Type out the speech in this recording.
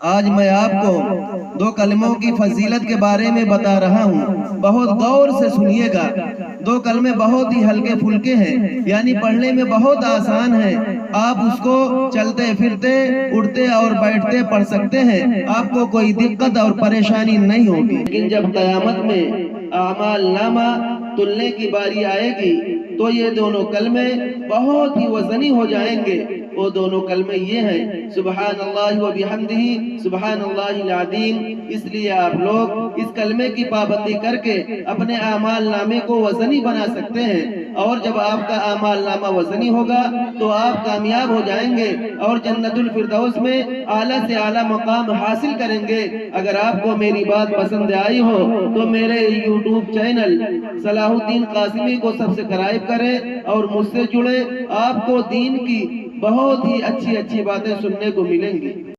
आज मैं आपको दो कलमों की फजीलत के बारे में बता रहा हूँ, बहुत गौर से सुनिएगा। दो कलमे बहुत ही हल्के फुल्के हैं, यानी पढ़ने में बहुत आसान है। आप उसको चलते फिरते, उठते और बैठते पढ़ सकते हैं, आपको कोई दिक्कत और परेशानी नहीं होगी। लेकिन जब क़यामत में आमाल नामा तुलने की बारी आएगी तो ये दोनों कलमे बहुत ही वजनी हो जाएंगे। वो दोनों कलमे ये हैं, सुबहान अल्लाह व बिहम्दिही सुबहान अल्लाहिल अज़ीम। इसलिए आप लोग इस कलमे की पाबंदी करके अपने आमाल नामे को वजनी बना सकते हैं। और जब आपका आमाल नामा वजनी होगा तो आप कामयाब हो जाएंगे और जन्नतुल फिरदौस में आला से आला मकाम हासिल करेंगे। अगर आपको मेरी बात पसंद आई हो तो मेरे यूट्यूब चैनल सलाहुद्दीन कासिमी को सब्सक्राइब करें और मुझसे जुड़े। आपको दीन की बहुत ही अच्छी अच्छी बातें सुनने को मिलेंगी।